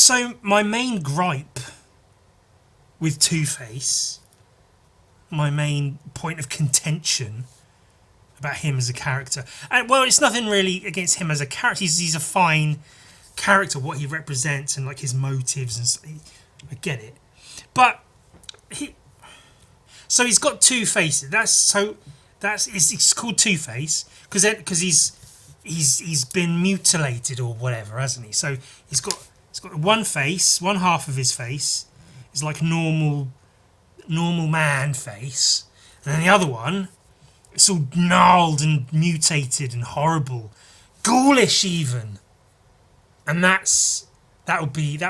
So my main gripe with Two-Face, my main point of contention about him as a character, and well, it's nothing really against him as a character. He's a fine character, what he represents and like his motives, and I get it, but he's got two faces. It's called Two-Face because he's been mutilated or whatever, hasn't he? So he's got one face, one half of his face is like normal man face, and then the other one, it's all gnarled and mutated and horrible, ghoulish even, and that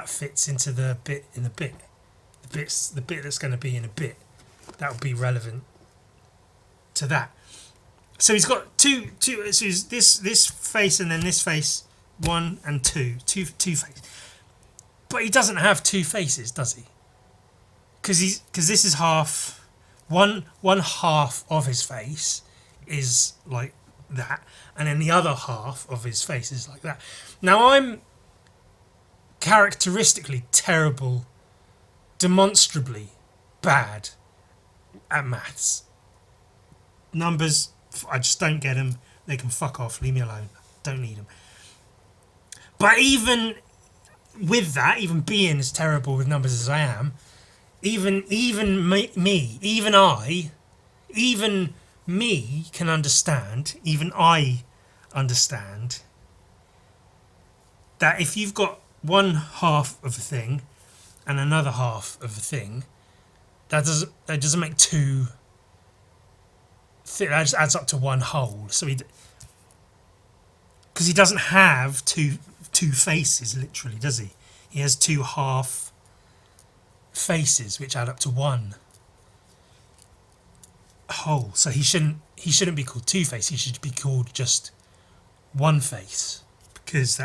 fits into the bit that's going to be in a bit that will be relevant to that. So he's got two. So he's this face and then this face, 1 and 2 face. But he doesn't have two faces, does he? Because this is half. One half of his face is like that, and then the other half of his face is like that. Now I'm characteristically terrible, demonstrably bad at maths. Numbers, I just don't get them. They can fuck off. Leave me alone. Don't need them. But even with that, even being as terrible with numbers as I am, even me can understand. Even I understand that if you've got one half of a thing and another half of a thing, that doesn't make two. That just adds up to one whole. So because he doesn't have two faces, literally, does he? He has two half faces which add up to one whole. So he shouldn't be called Two-Face. He should be called just One Face, because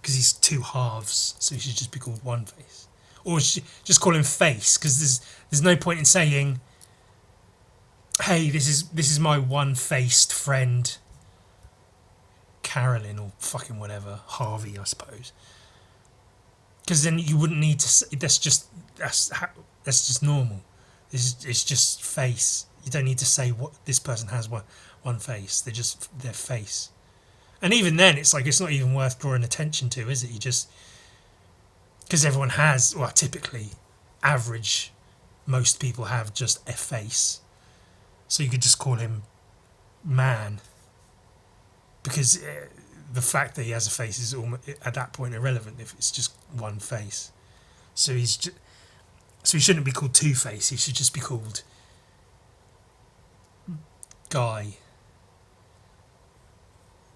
he's two halves. So he should just be called One Face, or just call him Face, because there's no point in saying, hey, this is my one-faced friend Carolyn, or fucking whatever, Harvey, I suppose. Because then you wouldn't need to say, that's just normal. It's just face. You don't need to say what this person has one face. Their face. And even then, it's like it's not even worth drawing attention to, is it? You just, because everyone has, well, typically, average, most people have just a face. So you could just call him Man, because the fact that he has a face is almost, at that point, irrelevant if it's just one face. So he shouldn't be called Two-Face. He should just be called Guy.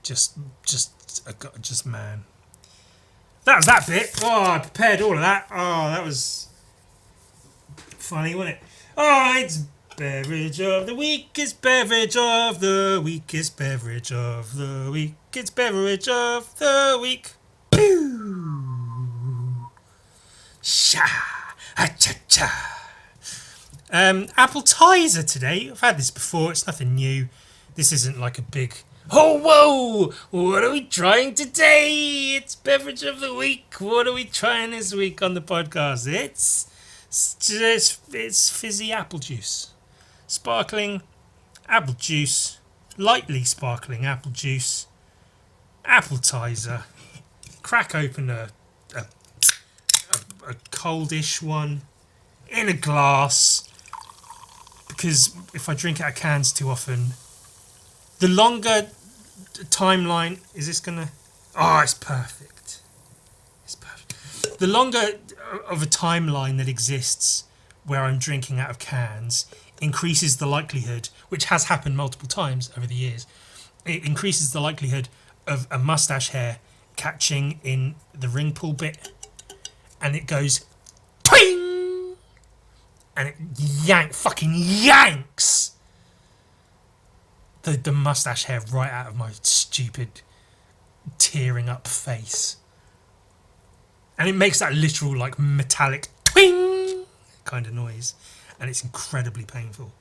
Just Man. That was that bit. Oh, I prepared all of that. Oh, that was funny, wasn't it? Oh, it's beverage of the week. It's beverage of the week. It's beverage of the week. It's beverage of the week. Pew. Sha. Ha-cha-cha. Appetizer today. I've had this before. It's nothing new. This isn't like a big... Oh, whoa! What are we trying today? It's beverage of the week. What are we trying this week on the podcast? It's fizzy apple juice. Sparkling apple juice. Lightly sparkling apple juice. Appetizer. Crack open a coldish one in a glass, because if I drink out of cans too often, the longer timeline is this gonna... Oh, it's perfect. It's perfect. The longer of a timeline that exists where I'm drinking out of cans increases the likelihood, which has happened multiple times over the years, it increases the likelihood of a mustache hair catching in the ring pull bit, and it goes twing, and it fucking yanks the mustache hair right out of my stupid tearing up face, and it makes that literal like metallic twing kind of noise, and it's incredibly painful.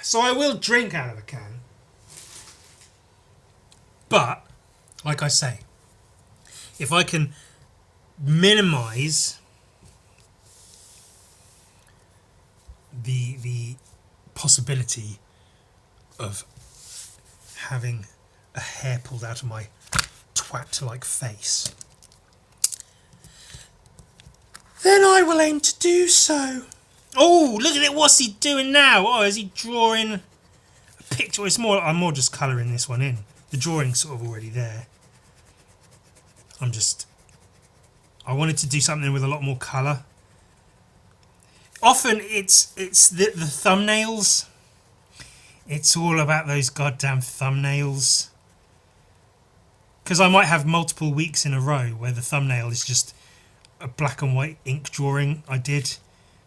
So I will drink out of a can, But, like I say, if I can minimise the possibility of having a hair pulled out of my twat-like face, then I will aim to do so. Oh, look at it! What's he doing now? Oh, is he drawing a picture? It's more. I'm more just colouring this one in. The drawing's sort of already there. I wanted to do something with a lot more colour. Often it's the thumbnails. It's all about those goddamn thumbnails. Because I might have multiple weeks in a row where the thumbnail is just a black and white ink drawing I did.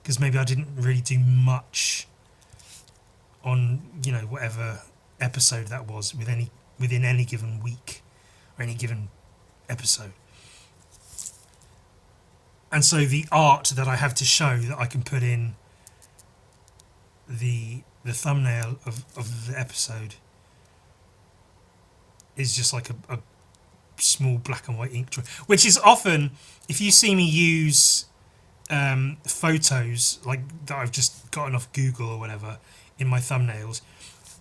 Because maybe I didn't really do much on, you know, whatever episode that was within any given week or any given episode. And so the art that I have to show that I can put in the thumbnail of the episode is just like a small black and white ink drawing, which is often, if you see me use photos like that I've just gotten off Google or whatever in my thumbnails,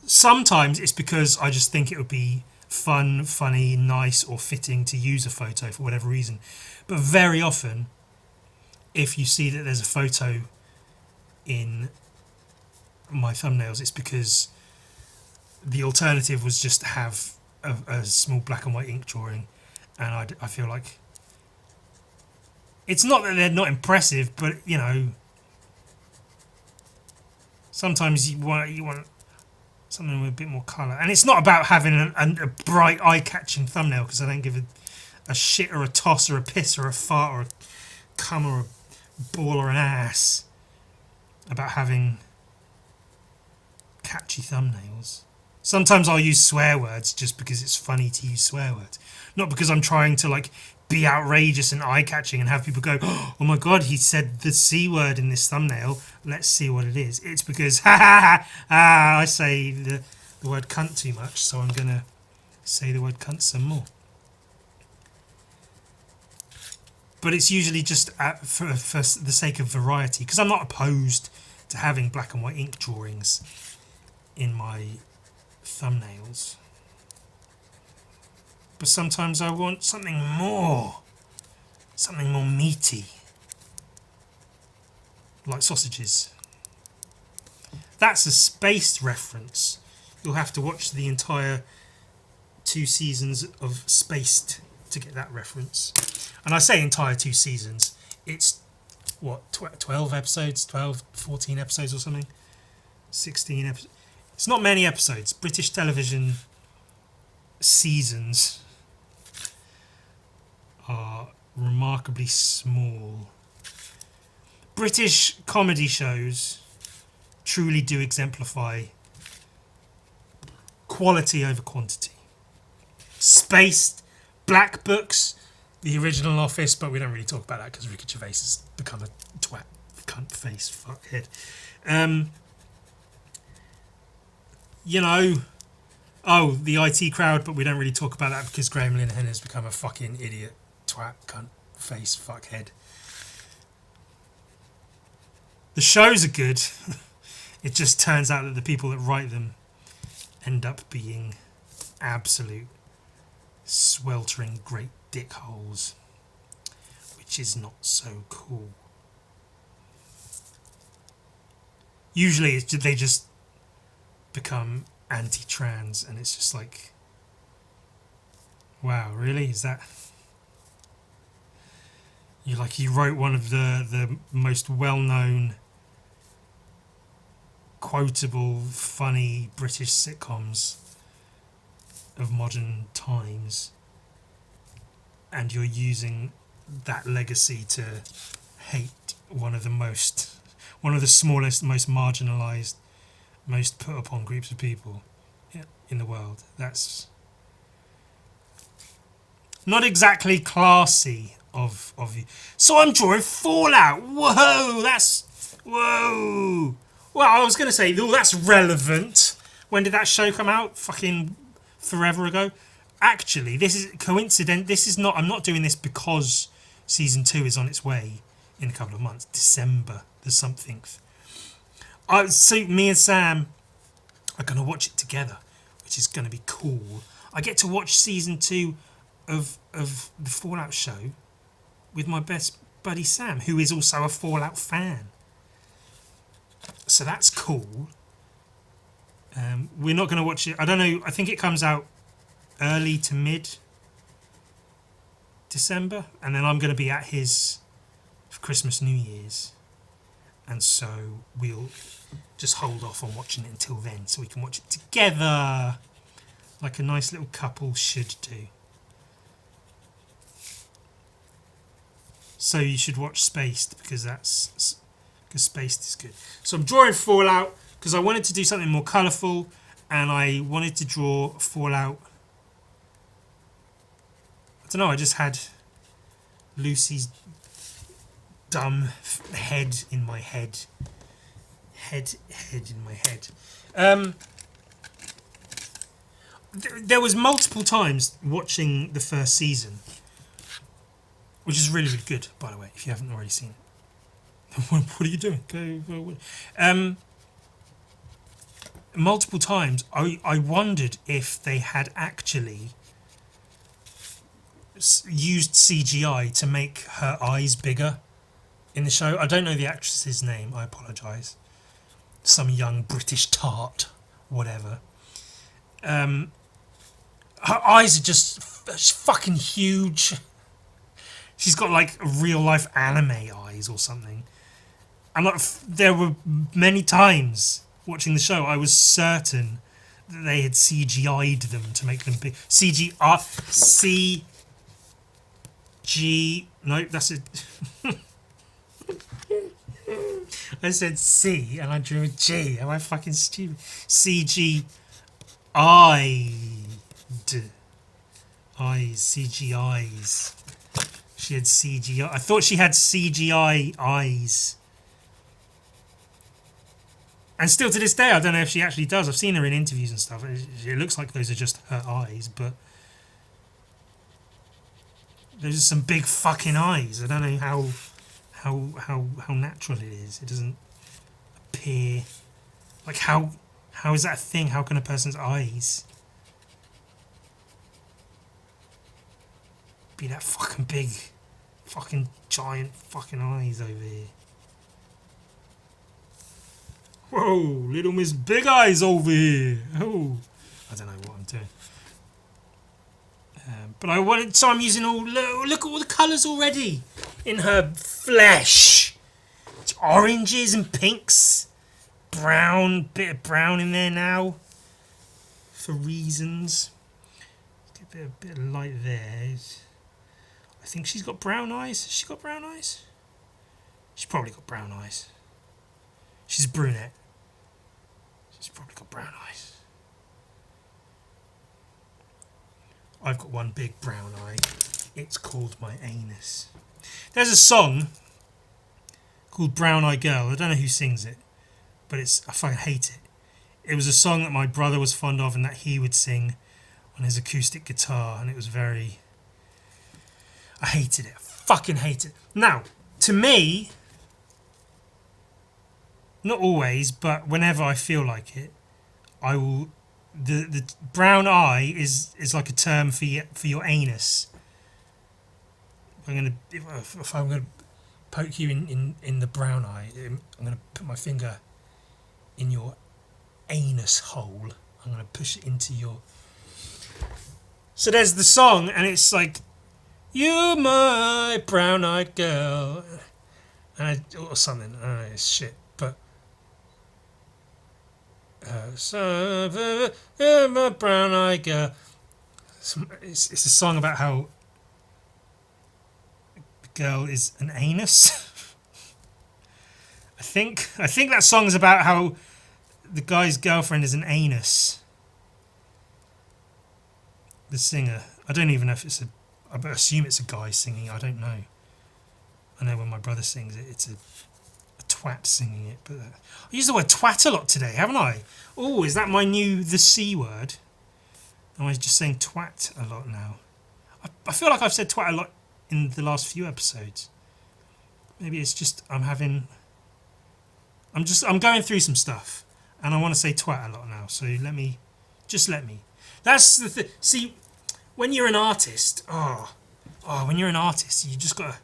sometimes it's because I just think it would be fun, funny, nice or fitting to use a photo for whatever reason. But very often, if you see that there's a photo in my thumbnails, it's because the alternative was just to have a small black and white ink drawing, and I feel like it's not that they're not impressive, but you know, sometimes you want something with a bit more colour. And it's not about having a bright eye-catching thumbnail, because I don't give a shit or a toss or a piss or a fart or a cum or a ball or an ass about having catchy thumbnails. Sometimes I'll use swear words just because it's funny to use swear words, not because I'm trying to like be outrageous and eye-catching and have people go, oh my god, he said the C word in this thumbnail, let's see what it is. It's because I say the word cunt too much, so I'm gonna say the word cunt some more. But it's usually just for the sake of variety, because I'm not opposed to having black and white ink drawings in my thumbnails. But sometimes I want something more meaty, like sausages. That's a Spaced reference. You'll have to watch the entire 2 seasons of Spaced to get that reference. And I say entire 2 seasons, it's what, 12 episodes, 12, 14 episodes or something, 16 episodes. It's not many episodes. British television seasons are remarkably small. British comedy shows truly do exemplify quality over quantity. Spaced, Black Books, the original Office, but we don't really talk about that because Ricky Gervais has become a twat, cunt face, fuckhead. You know, the IT Crowd, but we don't really talk about that because Graham Linehan has become a fucking idiot, twat, cunt face, fuckhead. The shows are good. It just turns out that the people that write them end up being absolute sweltering great dickholes, which is not so cool. Usually they just become anti-trans, and it's just like, wow, really? Is that... You wrote one of the most well-known, quotable, funny British sitcoms of modern times, and you're using that legacy to hate one of the smallest, most marginalised, most put upon groups of people in the world. That's not exactly classy of you. So I'm drawing Fallout. Whoa, whoa. Well, I was going to say, that's relevant. When did that show come out? Fucking forever ago. actually, this is coincident. This is not. I'm not doing this because season 2 is on its way in a couple of months. December the something. So me and Sam are going to watch it together, which is going to be cool. I get to watch season 2 of the Fallout show with my best buddy Sam, who is also a Fallout fan. So that's cool. We're not going to watch it. I don't know. I think it comes out early to mid December, and then I'm going to be at his for Christmas, New Year's, and so we'll just hold off on watching it until then, so we can watch it together, like a nice little couple should do. So you should watch Spaced because Spaced is good. So I'm drawing Fallout because I wanted to do something more colourful, and I wanted to draw Fallout. I don't know, I just had Lucy's dumb head in my head. Head in my head. There was multiple times watching the first season, which is really, really good, by the way, if you haven't already seen it. What are you doing? Go. Multiple times, I wondered if they had actually used CGI to make her eyes bigger in the show. I don't know the actress's name, I apologise. Some young British tart, whatever. Her eyes are just fucking huge. She's got like real life anime eyes or something. And like, there were many times watching the show I was certain that they had CGI'd them to make them big. No, that's it. I said C and I drew a G. Am I fucking stupid? CGI'd. CGI's. She had CGI. I thought she had CGI eyes. And still to this day, I don't know if she actually does. I've seen her in interviews and stuff. It looks like those are just her eyes, but those are some big fucking eyes. I don't know how natural it is. It doesn't appear like how is that a thing? How can a person's eyes be that fucking big, fucking giant fucking eyes over here? Whoa, little Miss Big Eyes over here. Oh, I don't know what I'm doing. But I wanted, so I'm using look at all the colours already in her flesh. It's oranges and pinks, brown, bit of brown in there now, for reasons. Get a bit of light there. I think she's got brown eyes. Has she got brown eyes? She's probably got brown eyes. She's a brunette. She's probably got brown eyes. I've got one big brown eye. It's called my anus. There's a song called Brown Eye Girl. I don't know who sings it, but I fucking hate it. It was a song that my brother was fond of and that he would sing on his acoustic guitar, and it was very... I hated it. I fucking hate it. Now, to me, not always, but whenever I feel like it, I will... The brown eye is like a term for your anus. If I'm gonna poke you in the brown eye, I'm gonna put my finger in your anus hole. I'm gonna push it into your... So there's the song, and it's like, "You my brown-eyed girl," or something. I don't know, it's shit, but so my brown-eyed girl. It's a song about how the girl is an anus. I think that song's about how the guy's girlfriend is an anus. The singer. I don't even know if it's I assume it's a guy singing. I don't know. I know when my brother sings it, it's a twat singing it. But I use the word twat a lot today, haven't I? Oh, is that my new the C word? Am I just saying twat a lot now? I feel like I've said twat a lot in the last few episodes. Maybe it's just I'm going through some stuff, and I want to say twat a lot now. So let me. That's the thing. See, when you're an artist, when you're an artist, you just gotta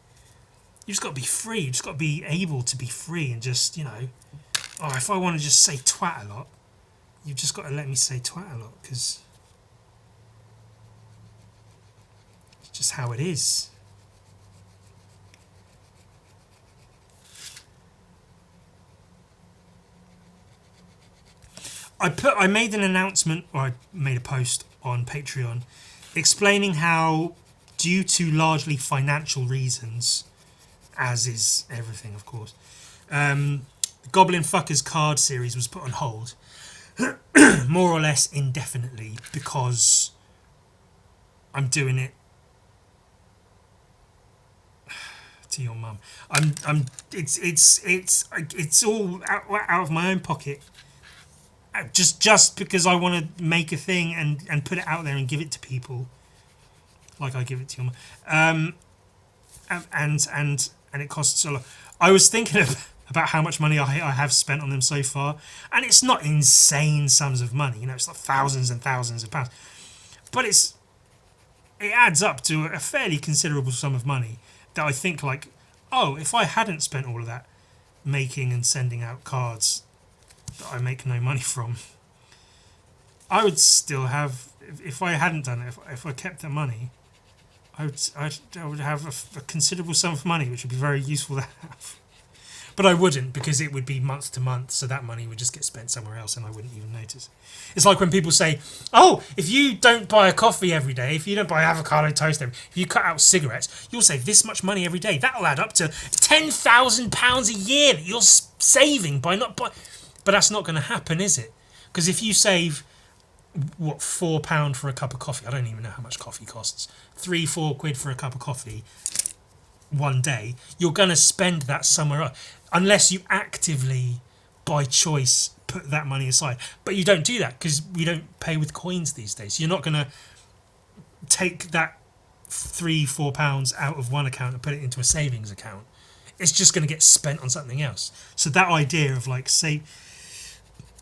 be free. You just gotta be able to be free and just, if I want to just say twat a lot, you've just got to let me say twat a lot, because it's just how it is. I made an announcement, or I made a post on Patreon explaining how, due to largely financial reasons, as is everything of course, the Goblin Fuckers card series was put on hold more or less indefinitely, because I'm doing it to your mum. It's all out of my own pocket. Just because I want to make a thing and put it out there and give it to people, like I give it to your mum, and it costs a lot. I was thinking about how much money I have spent on them so far, and it's not insane sums of money. It's like thousands and thousands of pounds, but it adds up to a fairly considerable sum of money that I think, like, if I hadn't spent all of that making and sending out cards that I make no money from, I would still have, if I hadn't done it, if I kept the money, I would have a considerable sum of money, which would be very useful to have. But I wouldn't, because it would be month to month, so that money would just get spent somewhere else and I wouldn't even notice. It's like when people say, if you don't buy a coffee every day, if you don't buy avocado toast if you cut out cigarettes, you'll save this much money every day. That'll add up to £10,000 a year that you're saving by not buying. But that's not going to happen, is it? Because if you save, £4 for a cup of coffee, I don't even know how much coffee costs, 3-4 quid for a cup of coffee one day, you're going to spend that somewhere else, unless you actively, by choice, put that money aside. But you don't do that, because we don't pay with coins these days. You're not going to take that £3-4 out of one account and put it into a savings account. It's just going to get spent on something else. So that idea of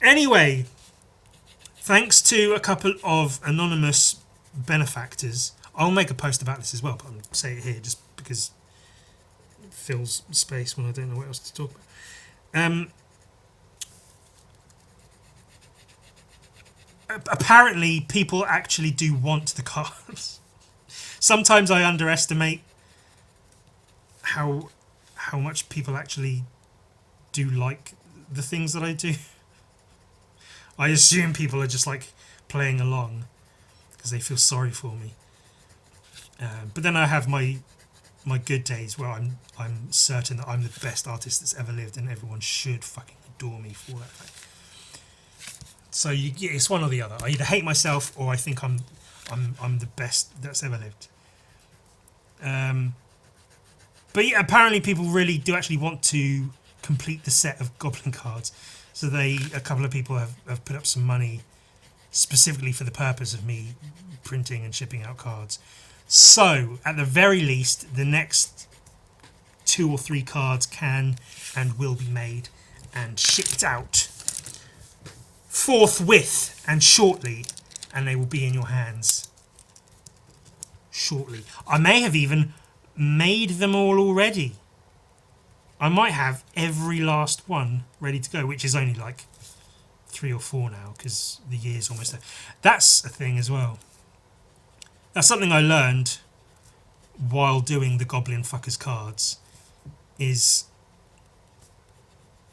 anyway, thanks to a couple of anonymous benefactors, I'll make a post about this as well, but I'm going to say it here just because it fills space when I don't know what else to talk about. Apparently, people actually do want the cards. Sometimes I underestimate how much people actually do like the things that I do. I assume people are just playing along because they feel sorry for me. But then I have my good days where I'm certain that I'm the best artist that's ever lived, and everyone should fucking adore me for that fact. So it's one or the other. I either hate myself or I think I'm the best that's ever lived. But yeah, apparently people really do actually want to complete the set of Goblin cards. So a couple of people have put up some money specifically for the purpose of me printing and shipping out cards. So, at the very least, the next 2 or 3 cards can and will be made and shipped out forthwith and shortly, and they will be in your hands shortly. I may have even made them all already. I might have every last one ready to go, which is only 3 or 4 now because the year's almost there. That's a thing as well. That's something I learned while doing the Goblin Fuckers cards, is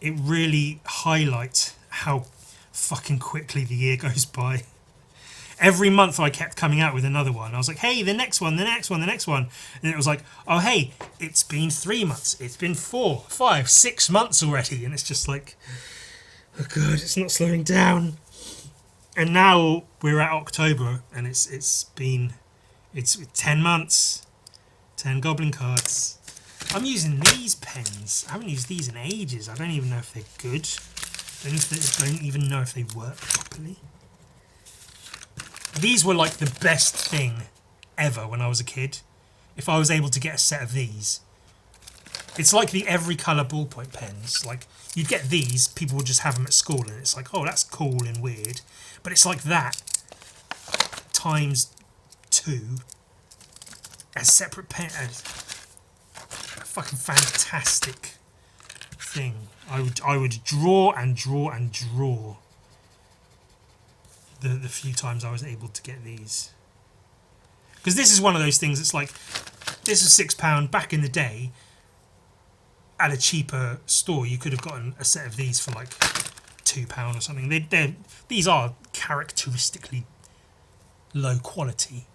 it really highlights how fucking quickly the year goes by. Every month I kept coming out with another one. I was like, hey, the next one. And it was like, oh, hey, it's been 3 months. It's been 4, 5, 6 months already. And it's just like, oh God, it's not slowing down. And now we're at October and it's 10 months. 10 Goblin cards. I'm using these pens. I haven't used these in ages. I don't even know if they're good. I don't even know if they work properly. These were like the best thing ever when I was a kid. If I was able to get a set of these, it's like the every colour ballpoint pens. Like, you'd get these, people would just have them at school, and it's like, oh, that's cool and weird. But it's like that times 2 as separate pens. A fucking fantastic thing. I would draw and draw and draw the few times I was able to get these. Because this is one of those things that's like, this is £6 back in the day. At a cheaper store, you could have gotten a set of these for like £2 or something. These are characteristically low quality.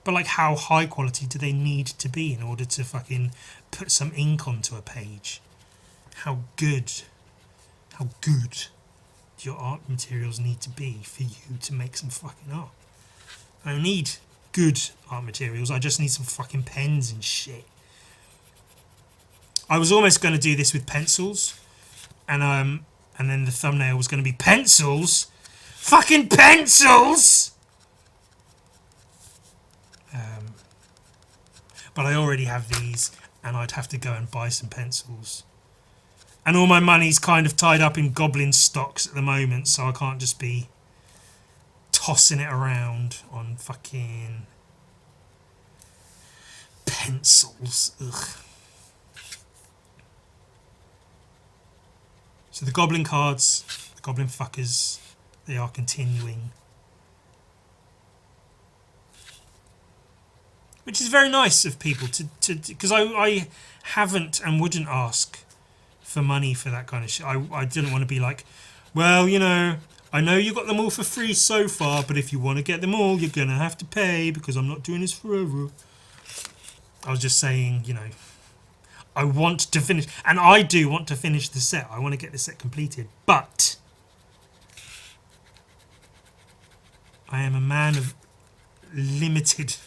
But like, how high quality do they need to be in order to fucking put some ink onto a page? How good do your art materials need to be for you to make some fucking art? I don't need good art materials, I just need some fucking pens and shit. I was almost going to do this with pencils, and then the thumbnail was going to be pencils, fucking pencils. But I already have these, and I'd have to go and buy some pencils. And all my money's kind of tied up in Goblin stocks at the moment, so I can't just be tossing it around on fucking pencils. Ugh. So the Goblin cards, the Goblin fuckers, they are continuing. Which is very nice of people to because I haven't and wouldn't ask for money for that kind of shit. I didn't want to be like, well, you know, I know you got them all for free so far, but if you want to get them all, you're going to have to pay because I'm not doing this forever. I was just saying, you know, I want to finish, and I do want to finish the set. I want to get the set completed, but I am a man of limited,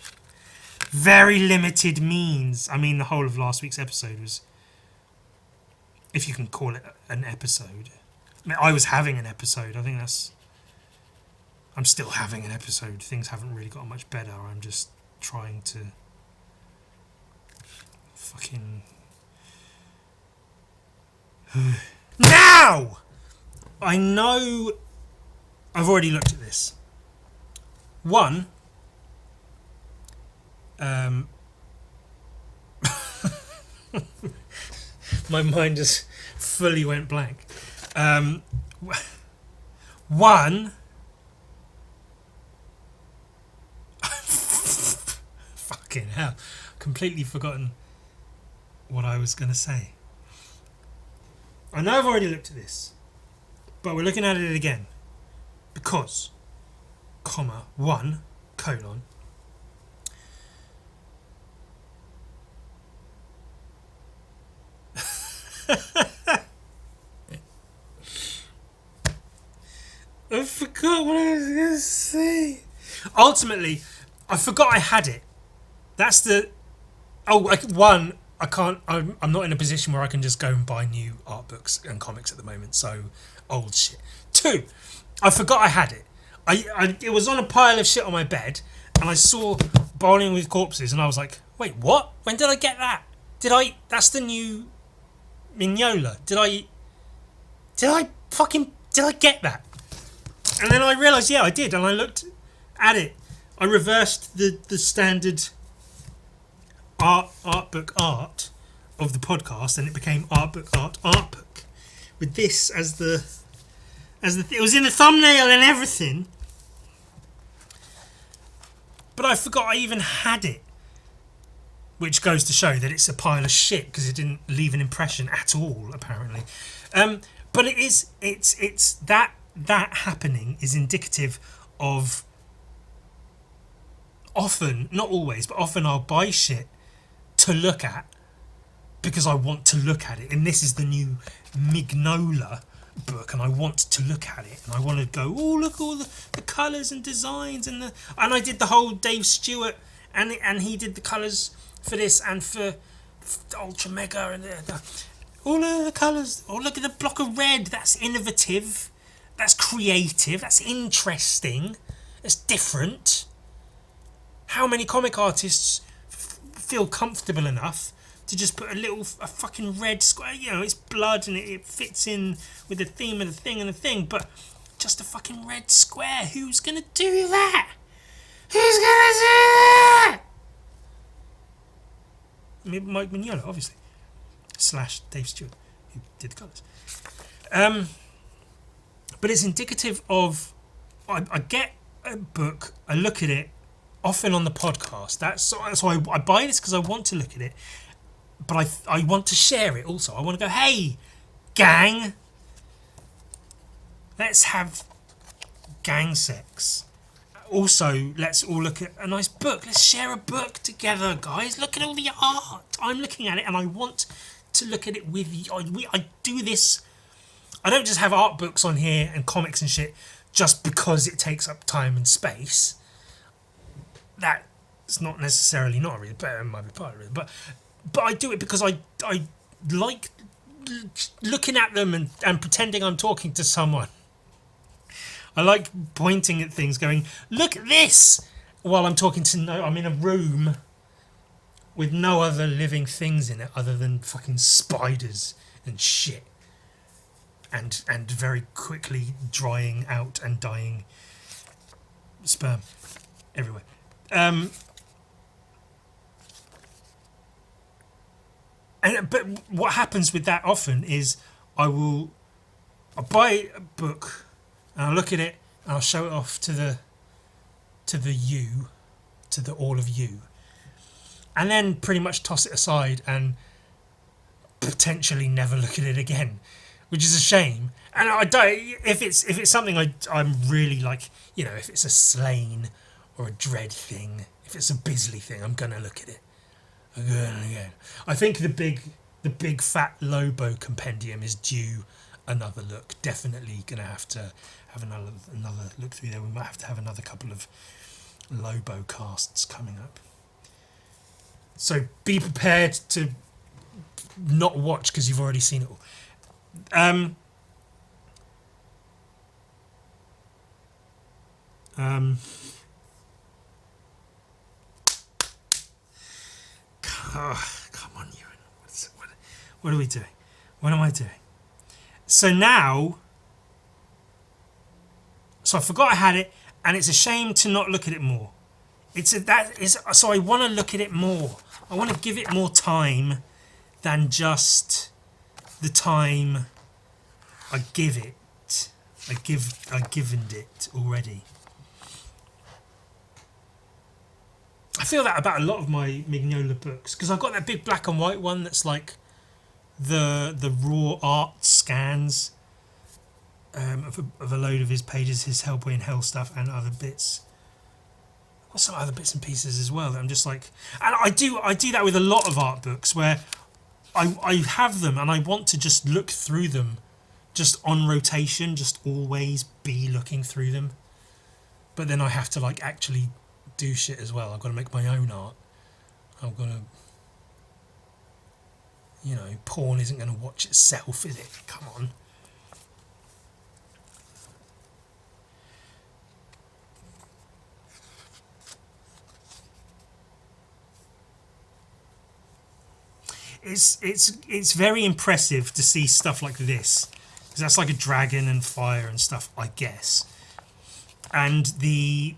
very limited means. I mean, the whole of last week's episode was, if you can call it an episode. I mean, I was having an episode. I think I'm still having an episode. Things haven't really got much better. I'm just trying to fucking... Now! I know I've already looked at this. One, my mind just fully went blank. One, fucking hell, completely forgotten what I was going to say. I know I've already looked at this, but we're looking at it again because, comma, 1, colon, I forgot what I was going to say. Ultimately, I forgot I had it. That's the... Oh, one, I can't... I'm not in a position where I can just go and buy new art books and comics at the moment, so old shit. 2, I forgot I had it. It was on a pile of shit on my bed, and I saw Bowling with Corpses, and I was like, wait, what? When did I get that? That's the new Mignola. Did I get that? And then I realised, yeah, I did, and I looked at it. I reversed the standard art book art of the podcast, and it became art book art book, with this as the it was in the thumbnail and everything. But I forgot I even had it, which goes to show that it's a pile of shit because it didn't leave an impression at all, apparently. But it's that happening is indicative of, often, not always, but often I'll buy shit to look at because I want to look at it. And this is the new Mignola book, and I want to look at it, and I want to go, oh, look at all the colours and designs, and I did the whole Dave Stewart, and he did the colours for this and for Ultra Mega, and all of the colours. Oh, look at the block of red, that's innovative. That's creative. That's interesting. It's different. How many comic artists feel comfortable enough to just put a fucking red square? You know, it's blood and it fits in with the theme of the thing and the thing, but just a fucking red square. Who's gonna do that? Who's gonna do that? Mike Mignola, obviously, / Dave Stewart, who did the colours. But it's indicative of. I get a book, I look at it, often on the podcast. So I buy this because I want to look at it, but I want to share it also. I want to go, hey, gang, let's have gang sex. Also, let's all look at a nice book. Let's share a book together, guys. Look at all the art. I'm looking at it and I want to look at it with you. I do this. I don't just have art books on here and comics and shit just because it takes up time and space. That's not necessarily not a reason, but it might be part of it. But I do it because I like looking at them and pretending I'm talking to someone. I like pointing at things, going, look at this, while I'm talking to I'm in a room with no other living things in it other than fucking spiders and shit. And very quickly drying out and dying sperm everywhere. But what happens with that often is I'll buy a book and I'll look at it and I'll show it off to the all of you, and then pretty much toss it aside and potentially never look at it again, which is a shame. And I don't, if it's something I'm really like, you know, if it's a Slain or a Dread thing, if it's a Bisley thing, I'm gonna look at it again and again. I think the big fat Lobo compendium is due another look. Definitely gonna have to have another look through there. We might have to have another couple of Lobo casts coming up. So be prepared to not watch because you've already seen it all. Come on, Ewan. What are we doing? What am I doing? So now, I forgot I had it, and it's a shame to not look at it more. So I want to look at it more. I want to give it more time than just the time I give it. I've given it already. I feel that about a lot of my Mignola books, because I've got that big black and white one that's like the raw art scans of a load of his pages, his Hellboy and Hell stuff, and other bits. I've got some other bits and pieces as well that I'm just like, and I do that with a lot of art books where I have them and I want to just look through them, just on rotation, just always be looking through them. But then I have to like actually do shit as well. I've got to make my own art. I've got to, you know, porn isn't going to watch itself, is it? Come on. It's very impressive to see stuff like this, because that's like a dragon and fire and stuff, I guess. And the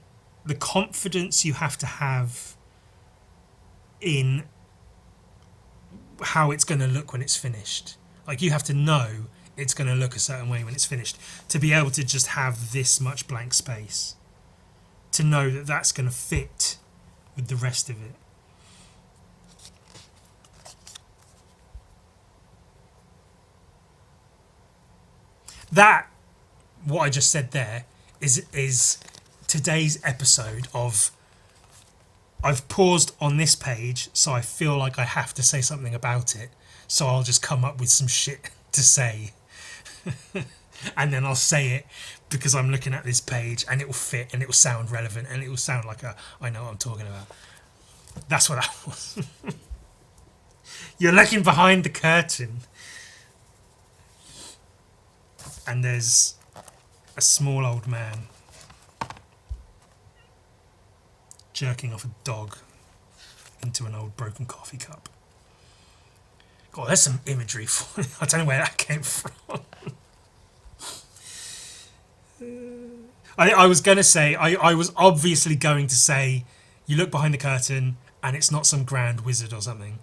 confidence you have to have in how it's going to look when it's finished. Like, you have to know it's going to look a certain way when it's finished to be able to just have this much blank space, to know that that's going to fit with the rest of it. That, what I just said there, is today's episode of I've paused on this page, so I feel like I have to say something about it, so I'll just come up with some shit to say. And then I'll say it because I'm looking at this page and it will fit and it will sound relevant and it will sound like I know what I'm talking about. That's what that was. You're looking behind the curtain. And there's a small old man jerking off a dog into an old broken coffee cup. God, there's some imagery for you. I don't know where that came from. I was going to say, I was obviously going to say, you look behind the curtain and it's not some grand wizard or something.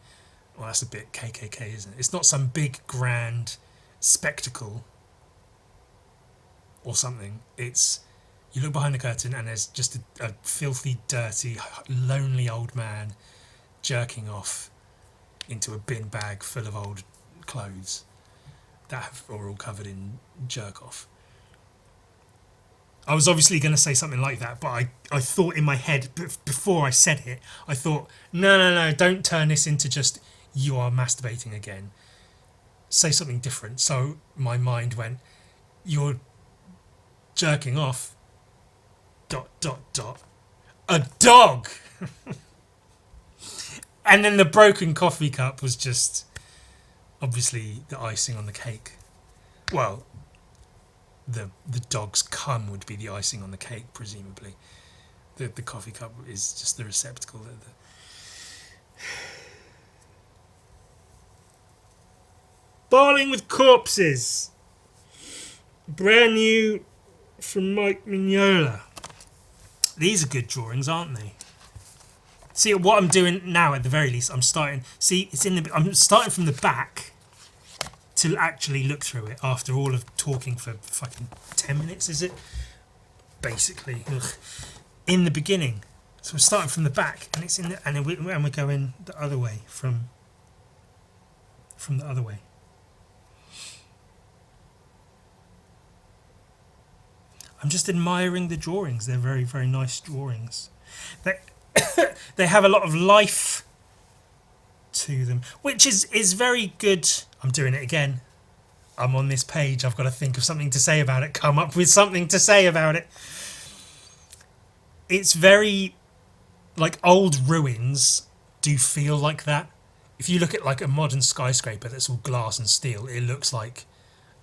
Well, that's a bit KKK, isn't it? It's not some big grand spectacle or something. It's, you look behind the curtain and there's just a filthy, dirty, lonely old man jerking off into a bin bag full of old clothes that are all covered in jerk off. I was obviously going to say something like that, but I thought in my head, before I said it, I thought, no, don't turn this into just, you are masturbating again. Say something different. So my mind went, you're jerking off, ... a dog! And then the broken coffee cup was just, obviously, the icing on the cake. Well, the dog's cum would be the icing on the cake, presumably. The coffee cup is just the receptacle. Bowling with Corpses. Brand new from Mike Mignola. These are good drawings, aren't they? See, what I'm doing now, at the very least, I'm starting from the back to actually look through it after all of talking for fucking 10 minutes, is it? Basically. Ugh. In the beginning. So we're starting from the back, and it's in the, and we're going the other way from the other way. I'm just admiring the drawings. They're very, very nice drawings. They have a lot of life to them, which is very good. I'm doing it again. I'm on this page. I've got to think of something to say about it. Come up with something to say about it. It's very, like, old ruins do feel like that. If you look at like a modern skyscraper that's all glass and steel, it looks like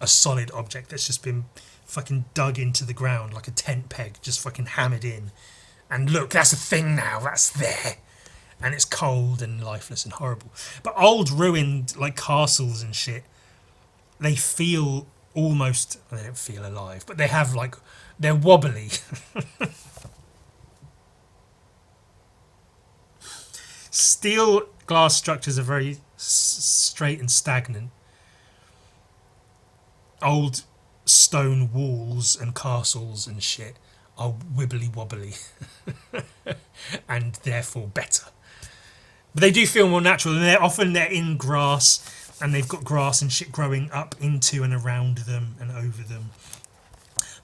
a solid object that's just been fucking dug into the ground, like a tent peg, just fucking hammered in. And look, that's a thing now. That's there. And it's cold and lifeless and horrible. But old ruined, like, castles and shit, they feel almost, well, they don't feel alive, but they have, like, they're wobbly. Steel glass structures are very straight and stagnant. Old stone walls and castles and shit are wibbly wobbly and therefore better. But they do feel more natural, and they're in grass, and they've got grass and shit growing up into and around them and over them.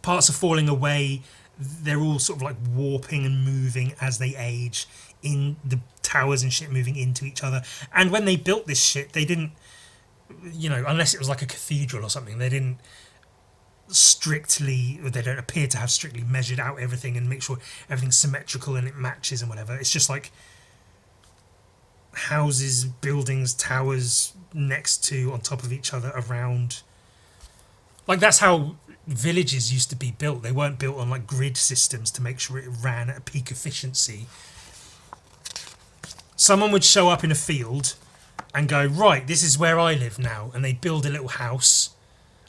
Parts are falling away. They're all sort of like warping and moving as they age, in the towers and shit moving into each other. And when they built this shit, they didn't, unless it was like a cathedral or something, they don't appear to have strictly measured out everything and make sure everything's symmetrical and it matches and whatever. It's just like houses, buildings, towers next to, on top of each other, around. Like, that's how villages used to be built. They weren't built on like grid systems to make sure it ran at a peak efficiency. Someone would show up in a field and go, right, this is where I live now, and they'd build a little house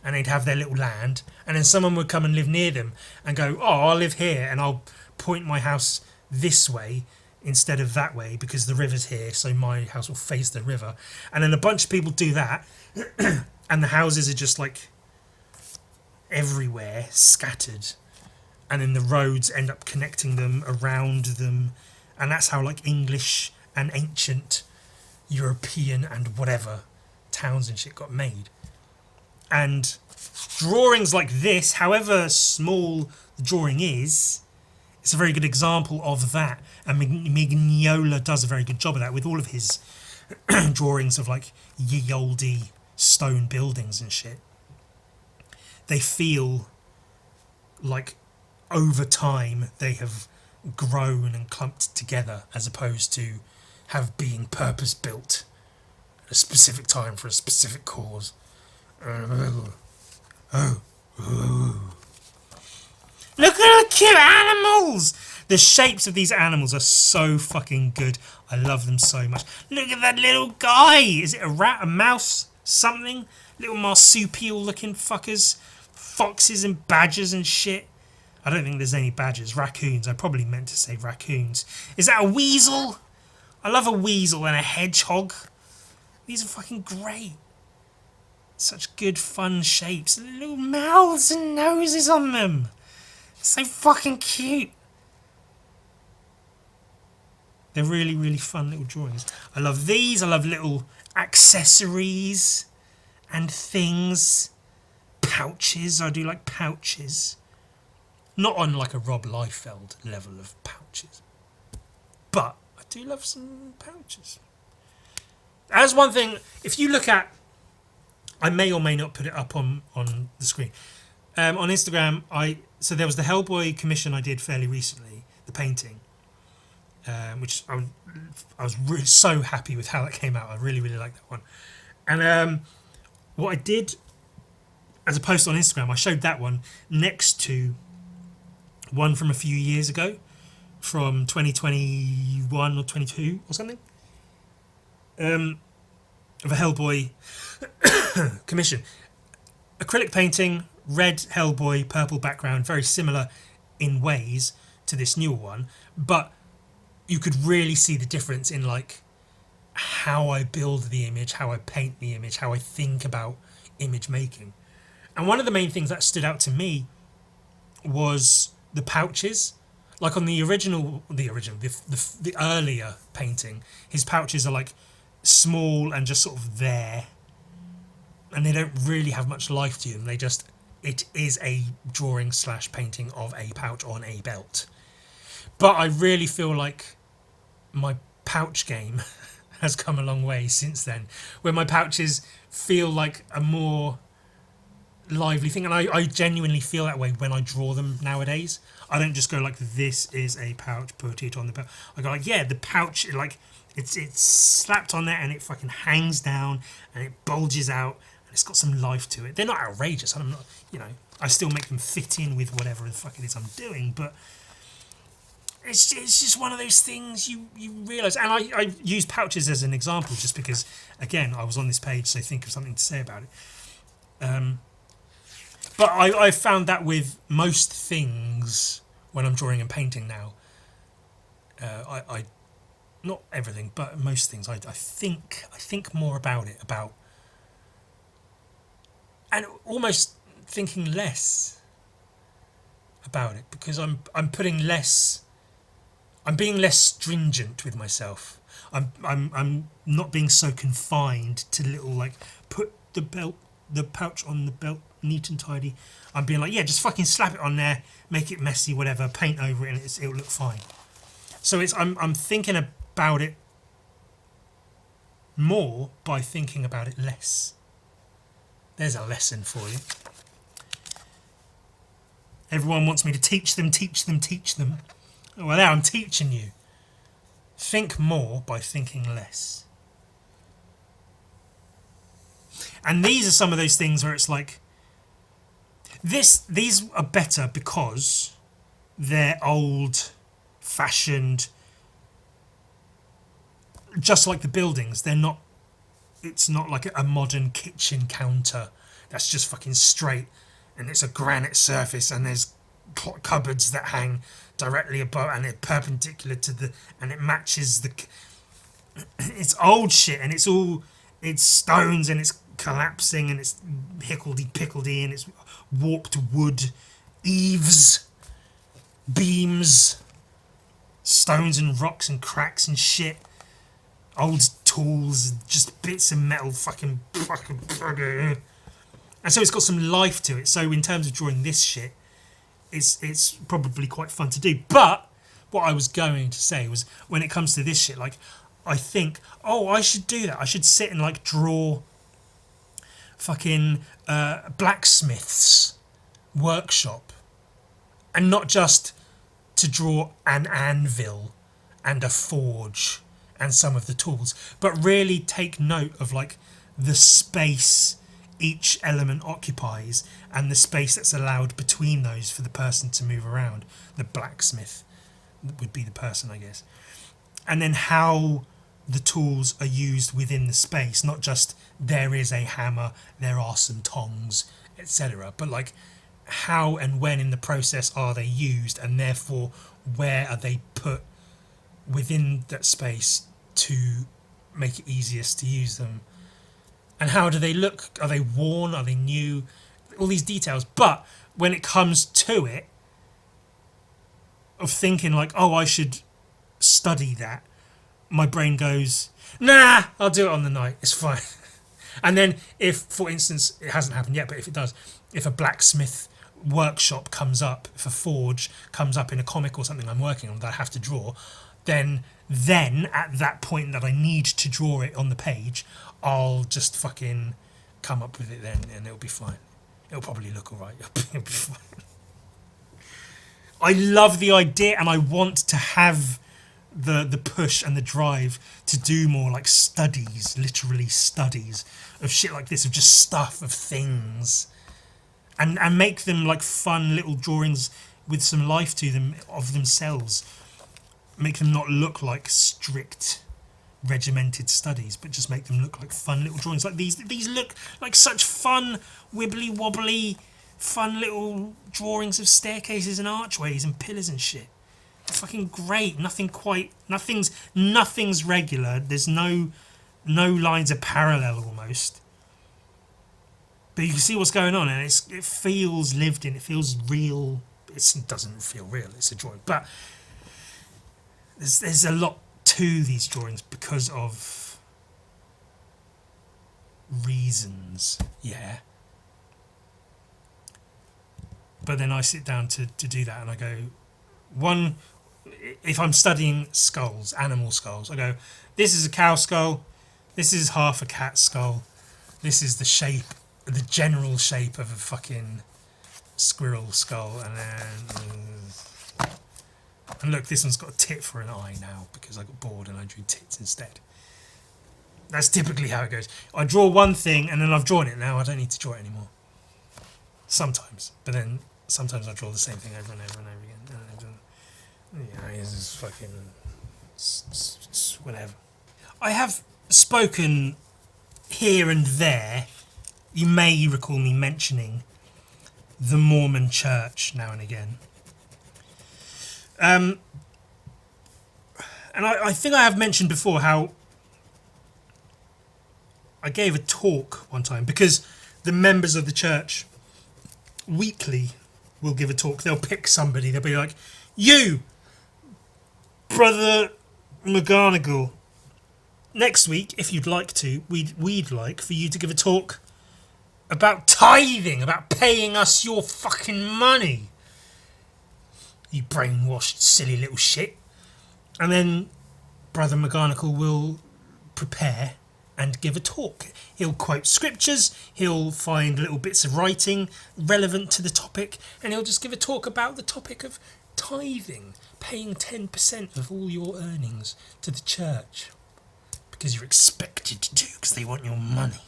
and they'd have their little land, and then someone would come and live near them and go, oh, I'll live here and I'll point my house this way instead of that way because the river's here, so my house will face the river. And then a bunch of people do that and the houses are just like everywhere, scattered, and then the roads end up connecting them around them, and that's how like English and ancient European and whatever towns and shit got made. And drawings like this, however small the drawing is, it's a very good example of that. And Mignola does a very good job of that with all of his drawings of like ye olde stone buildings and shit. They feel like over time they have grown and clumped together, as opposed to have been purpose built at a specific time for a specific cause. Look at the cute animals! The shapes of these animals are so fucking good. I love them so much. Look at that little guy. Is it a rat, a mouse, something? Little marsupial looking fuckers. Foxes and badgers and shit. I don't think there's any badgers. Raccoons. I probably meant to say raccoons. Is that a weasel? I love a weasel and a hedgehog. These are fucking great. Such good fun shapes. Little mouths and noses on them. So fucking cute. They're really, really fun little drawings. I love these. I love little accessories and things. Pouches. I do like pouches. Not on like a Rob Liefeld level of pouches. But I do love some pouches. As one thing, if you look at, I may or may not put it up on the screen. On Instagram, so there was the Hellboy commission I did fairly recently, the painting, which I was really so happy with how that came out. I really, really liked that one. And what I did as a post on Instagram, I showed that one next to one from a few years ago, from 2021 or 22 or something, of a Hellboy commission. Acrylic painting, red Hellboy, purple background, very similar in ways to this newer one, but you could really see the difference in like how I build the image, how I paint the image, how I think about image making. And one of the main things that stood out to me was the pouches. Like on the earlier painting, his pouches are like small and just sort of there, and they don't really have much life to them. It is a drawing / painting of a pouch on a belt. But I really feel like my pouch game has come a long way since then, where my pouches feel like a more lively thing, and I genuinely feel that way when I draw them nowadays. I don't just go like, this is a pouch, put it on the belt. I go like, yeah, the pouch, like it's slapped on there and it fucking hangs down and it bulges out and it's got some life to it. They're not outrageous. I'm not, I still make them fit in with whatever the fuck it is I'm doing, but it's just one of those things you realise. And I use pouches as an example just because, again, I was on this page, so think of something to say about it. But I found that with most things when I'm drawing and painting now, I not everything, but most things, I think more about it, and almost thinking less about it, because I'm being less stringent with myself. I'm not being so confined to little, like, put the pouch on the belt neat and tidy. I'm being like, yeah, just fucking slap it on there, make it messy, whatever, paint over it, and it'll look fine. So I'm thinking about it more by thinking about it less. There's a lesson for you. Everyone wants me to teach them. Well, now I'm teaching you. Think more by thinking less. And these are some of those things where it's like, these are better because they're old-fashioned, just like the buildings. It's not like a modern kitchen counter that's just fucking straight and it's a granite surface and there's cupboards that hang directly above and it's perpendicular to and it matches it's old shit, and it's stones and it's collapsing and it's hickledy-pickledy and it's warped wood, eaves, beams, stones and rocks and cracks and shit, old tools, just bits of metal, fucking. And so it's got some life to it. So in terms of drawing this shit, it's probably quite fun to do. But what I was going to say was, when it comes to this shit, like, I think, I should do that. I should sit and like draw fucking blacksmith's workshop, and not just to draw an anvil and a forge and some of the tools, but really take note of like the space each element occupies and the space that's allowed between those for the person to move around. The blacksmith would be the person, I guess. And then how the tools are used within the space, not just there is a hammer, there are some tongs, etc., but like how and when in the process are they used, and therefore where are they put within that space to make it easiest to use them, and how do they look, are they worn, are they new, all these details. But when it comes to it, of thinking like, oh, I should study that, my brain goes, nah, I'll do it on the night, it's fine. And then if, for instance, it hasn't happened yet, but if it does, if a blacksmith workshop comes up, if a forge comes up in a comic or something I'm working on that I have to draw, then at that point that I need to draw it on the page, I'll just fucking come up with it then, and it'll be fine. It'll probably look alright. It'll be fine. I love the idea, and I want to have the push and the drive to do more like studies, literally studies of shit like this, of just stuff, of things, and make them like fun little drawings with some life to them of themselves. Make them not look like strict regimented studies, but just make them look like fun little drawings. Like these look like such fun, wibbly wobbly, fun little drawings of staircases and archways and pillars and shit. Fucking great. Nothing's regular. There's no lines of parallel almost. But you can see what's going on, and it feels lived in. It feels real. It doesn't feel real. It's a drawing, but there's a lot to these drawings because of reasons. Yeah. But then I sit down to do that, and I go, one, if I'm studying skulls, animal skulls, I go, this is a cow skull, this is half a cat skull, this is the shape, the general shape of a fucking squirrel skull, and then, and look, this one's got a tit for an eye now because I got bored and I drew tits instead. That's typically how it goes. I draw one thing and then I've drawn it now, I don't need to draw it anymore. Sometimes, but then sometimes I draw the same thing over and over and over again. Yeah, it's just fucking whatever. I have spoken here and there. You may recall me mentioning the Mormon Church now and again. And I think I have mentioned before how I gave a talk one time because the members of the church weekly will give a talk. They'll pick somebody. They'll be like, you, Brother McGarnagle, next week, if you'd like to, we'd like for you to give a talk about tithing, about paying us your fucking money. You brainwashed silly little shit. And then Brother McGarnagle will prepare and give a talk. He'll quote scriptures, he'll find little bits of writing relevant to the topic, and he'll just give a talk about the topic of tithing, paying 10% of all your earnings to the church because you're expected to, because they want your money.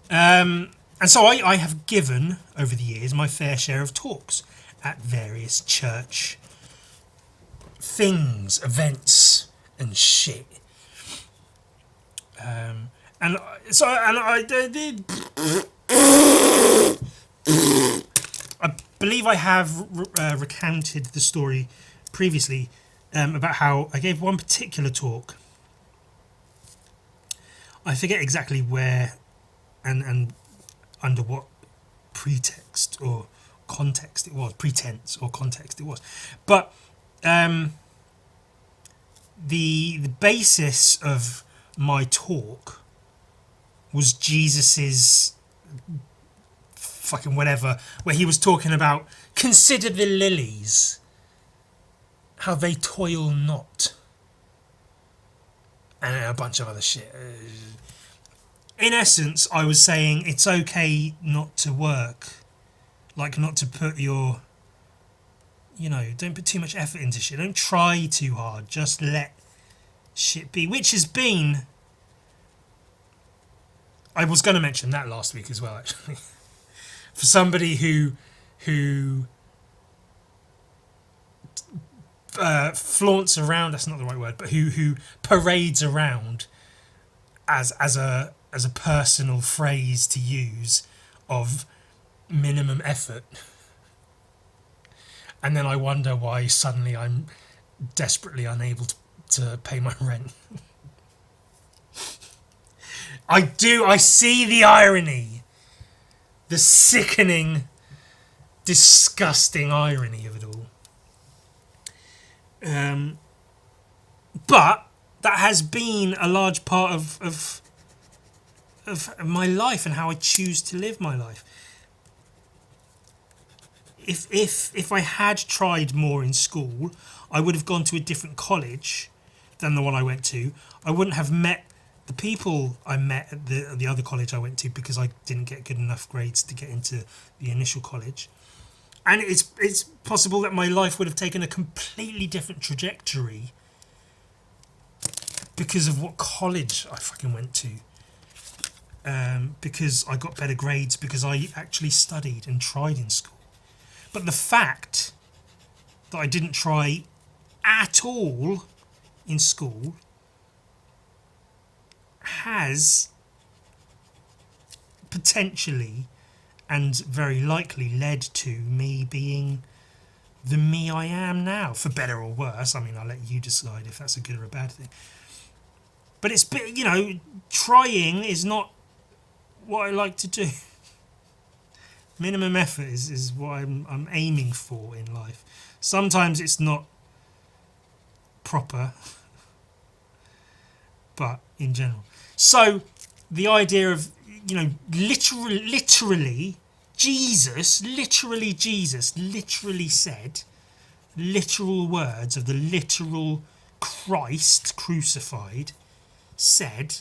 And so I have given over the years my fair share of talks at various church things, events and shit. And I did. I believe I have recounted the story previously about how I gave one particular talk. I forget exactly where and under what pretext or context it was, pretense or context it was, but the basis of my talk was Jesus's fucking whatever, where he was talking about consider the lilies, how they toil not, and a bunch of other shit. In essence, I was saying it's okay not to work, like not to put your, don't put too much effort into shit, don't try too hard, just let shit be, which has been I was going to mention that last week as well, actually. For somebody who flaunts around, that's not the right word, but who parades around as a personal phrase to use of minimum effort, and then I wonder why suddenly I'm desperately unable to pay my rent. I see the irony, the sickening, disgusting irony of it all. But that has been a large part of my life and how I choose to live my life. If I had tried more in school, I would have gone to a different college than the one I went to. I wouldn't have met the people I met at the other college I went to because I didn't get good enough grades to get into the initial college. And it's possible that my life would have taken a completely different trajectory because of what college I fucking went to. Because I got better grades, because I actually studied and tried in school. But the fact that I didn't try at all in school has potentially and very likely led to me being the me I am now, for better or worse. I mean, I'll let you decide if that's a good or a bad thing. But it's, you know, trying is not what I like to do. Minimum effort is what I'm aiming for in life. Sometimes it's not proper, but in general. So the idea of, you know, literally Jesus literally said, literal words of the literal Christ crucified said,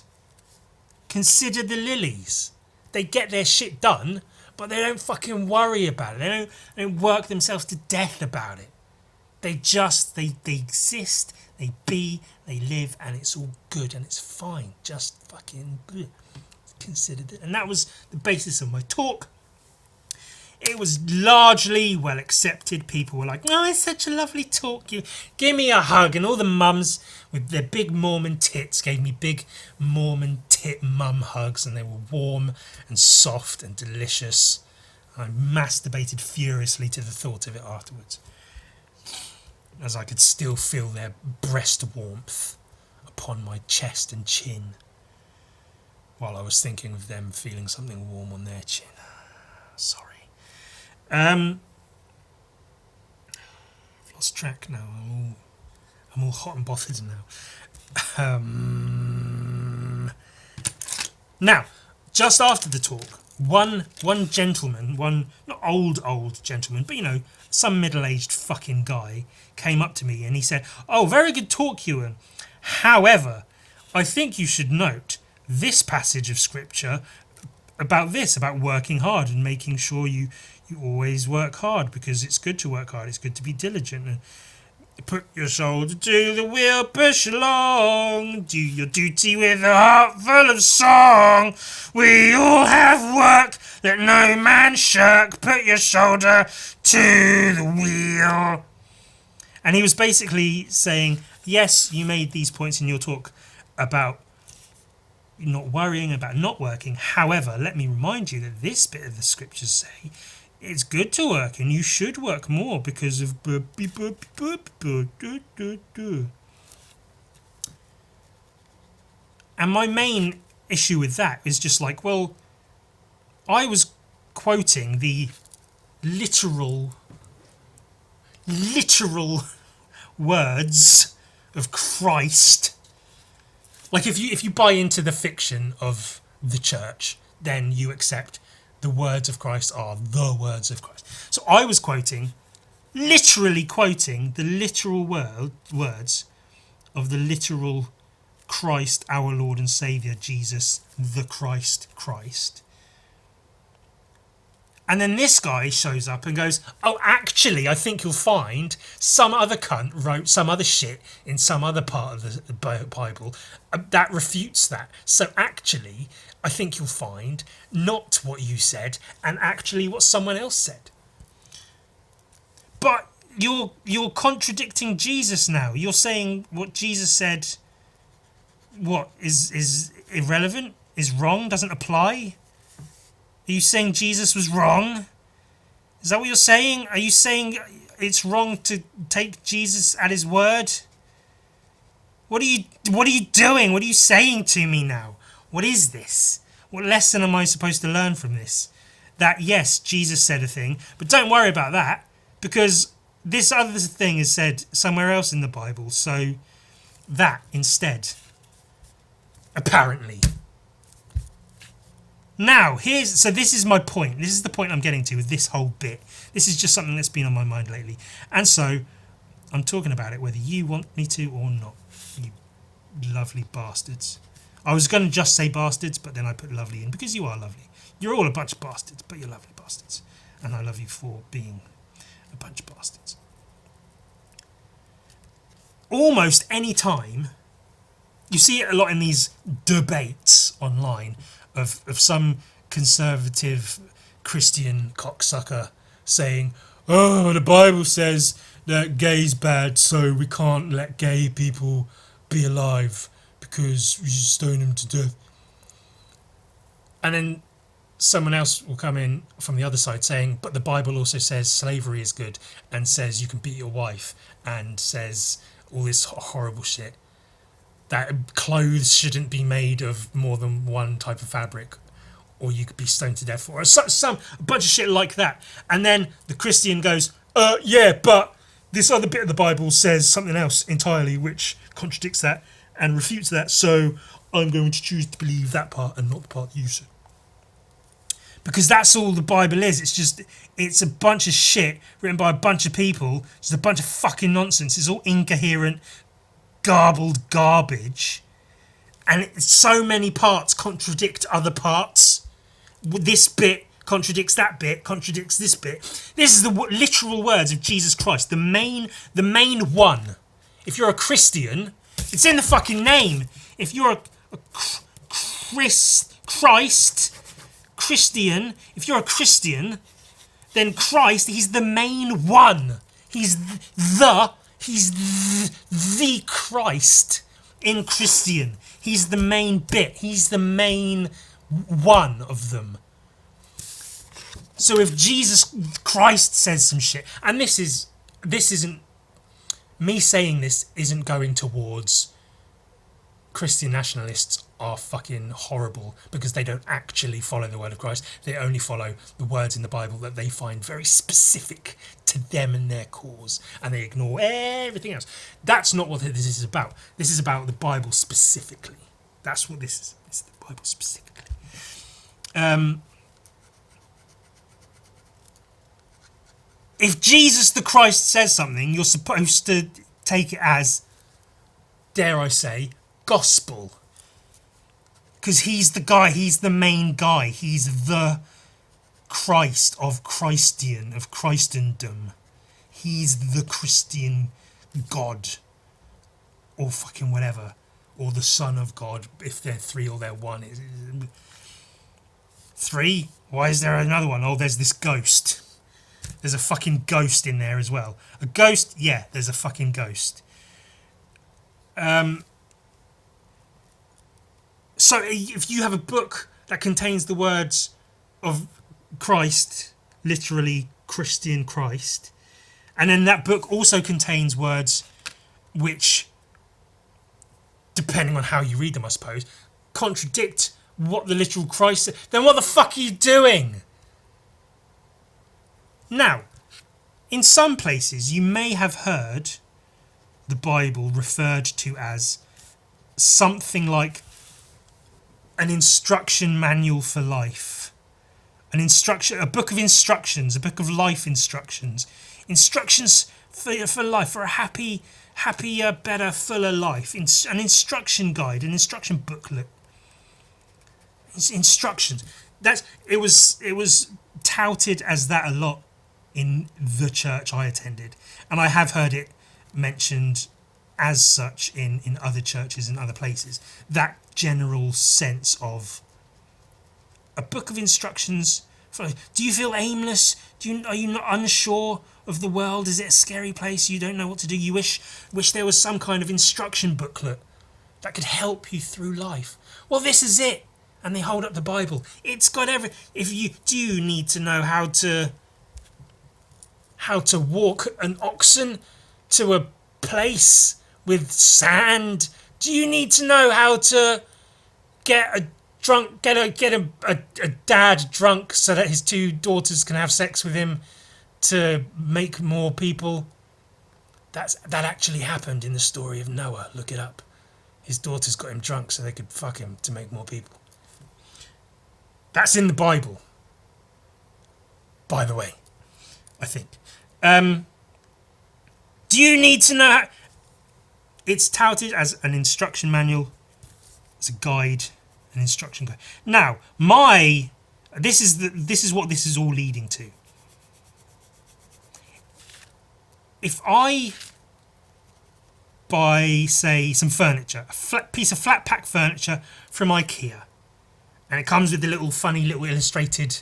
consider the lilies. They get their shit done, but they don't fucking worry about it. They don't work themselves to death about it. They just, they exist, they be, they live, and it's all good and it's fine. Just fucking considered it. And that was the basis of my talk. It was largely well accepted. People were like, oh, it's such a lovely talk. You give me a hug. And all the mums with their big Mormon tits gave me big Mormon tit mum hugs, and they were warm and soft and delicious. I masturbated furiously to the thought of it afterwards, as I could still feel their breast warmth upon my chest and chin, while I was thinking of them feeling something warm on their chin. Sorry. I've lost track now. I'm all hot and bothered now. Now, just after the talk, one gentleman, one not old gentleman, but you know, some middle-aged fucking guy came up to me and he said, "Oh, very good talk, Ewan. However, I think you should note this passage of scripture about working hard and making sure you always work hard, because it's good to work hard, it's good to be diligent, and put your shoulder to the wheel, push along, do your duty with a heart full of song. We all have work, let no man shirk, put your shoulder to the wheel." And he was basically saying, yes, you made these points in your talk about not worrying, about not working. However, let me remind you that this bit of the scriptures say it's good to work and you should work more because of... And my main issue with that is just like, well, I was quoting the literal words of Christ. Like if you buy into the fiction of the church, then you accept the words of Christ are the words of Christ. So I was literally quoting the literal words of the literal Christ, our Lord and Saviour, Jesus, the Christ. And then this guy shows up and goes, oh, actually, I think you'll find some other cunt wrote some other shit in some other part of the Bible that refutes that. So actually, I think you'll find not what you said and actually what someone else said. But you're contradicting Jesus now. You're saying what Jesus said, what, is irrelevant, is wrong, doesn't apply? Are you saying Jesus was wrong? Is that what you're saying? Are you saying it's wrong to take Jesus at his word? What are you doing? What are you saying to me now? What is this? What lesson am I supposed to learn from this? That yes, Jesus said a thing, but don't worry about that because this other thing is said somewhere else in the Bible. So that instead, apparently. Now, this is my point. This is the point I'm getting to with this whole bit. This is just something that's been on my mind lately. And so, I'm talking about it whether you want me to or not. You lovely bastards. I was going to just say bastards, but then I put lovely in because you are lovely. You're all a bunch of bastards, but you're lovely bastards. And I love you for being a bunch of bastards. Almost any time, you see it a lot in these debates online, of some conservative Christian cocksucker saying, oh, the Bible says that gay's bad, so we can't let gay people be alive because we should stone them to death. And then someone else will come in from the other side saying, but the Bible also says slavery is good and says you can beat your wife and says all this horrible shit. That clothes shouldn't be made of more than one type of fabric or you could be stoned to death for it. A bunch of shit like that. And then the Christian goes, yeah, but this other bit of the Bible says something else entirely which contradicts that and refutes that, so I'm going to choose to believe that part and not the part you said. Because that's all the Bible is. It's a bunch of shit written by a bunch of people. Just a bunch of fucking nonsense. It's all incoherent, garbled garbage, and so many parts contradict other parts. This bit contradicts that bit, contradicts this bit. This is the literal words of Jesus Christ, the main one. If you're a Christian, it's in the fucking name. If you're a Christian, if you're a Christian, then Christ, he's the main one. He's the Christ in Christian. He's the main bit. He's the main one of them. So if Jesus Christ says some shit, and this isn't me saying this isn't going towards Christian nationalists are fucking horrible because they don't actually follow the word of Christ. They only follow the words in the Bible that they find very specific to them and their cause, and they ignore everything else. That's not what this is about. This is about the Bible specifically. That's what this is. It's the Bible specifically. If Jesus the Christ says something, you're supposed to take it as, dare I say, gospel. Because he's the guy, he's the main guy, he's the Christ of Christendom. He's the Christian God. Or fucking whatever. Or the Son of God, if they're three or they're one. Three? Why is there another one? Oh, there's this ghost. There's a fucking ghost in there as well. A ghost? Yeah, there's a fucking ghost. So if you have a book that contains the words of Christ, literally Christian Christ, and then that book also contains words which, depending on how you read them, I suppose, contradict what the literal Christ said, then what the fuck are you doing? Now, in some places you may have heard the Bible referred to as something like an instruction manual for life, a book of instructions, a book of life instructions for life, for a happier, better, fuller life, an instruction guide, an instruction booklet, instructions. It was touted as that a lot in the church I attended, and I have heard it mentioned as such in other churches and other places. That general sense of a book of instructions. Do you feel aimless? Are you not unsure of the world? Is it a scary place? You don't know what to do. You wish there was some kind of instruction booklet that could help you through life. Well, this is it. And they hold up the Bible. It's got do you need to know how to walk an oxen to a place with sand? Do you need to know how to get a dad drunk so that his 2 daughters can have sex with him to make more people? That actually happened in the story of Noah. Look it up. His daughters got him drunk so they could fuck him to make more people. That's in the Bible, by the way, I think. Do you need to know how... It's touted as an instruction manual, as a guide, an instruction guide. Now, this is what this is all leading to. If I buy, say, some furniture, a piece of flat pack furniture from IKEA, and it comes with the funny little illustrated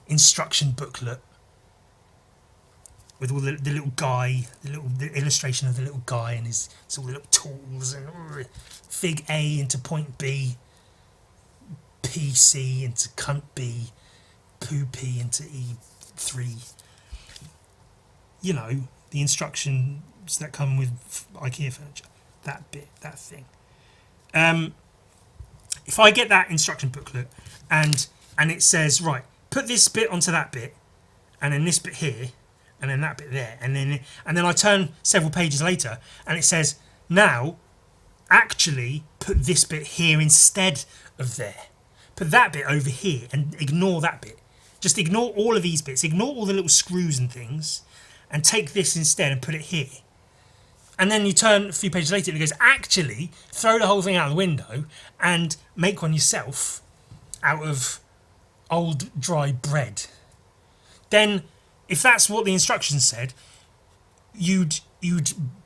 instruction booklet with all the little guy, the illustration of the little guy and all the little tools and fig A into point B, PC into cunt B, poo P into E3. You know, the instructions that come with IKEA furniture. That bit, that thing. If I get that instruction booklet and it says, right, put this bit onto that bit, and then this bit here, and then that bit there, and then I turn several pages later and it says, now actually put this bit here instead of there. Put that bit over here and ignore that bit. Just ignore all of these bits, ignore all the little screws and things, and take this instead and put it here. And then you turn a few pages later and it goes, actually, throw the whole thing out the window and make one yourself out of old dry bread. Then, if that's what the instructions said, you'd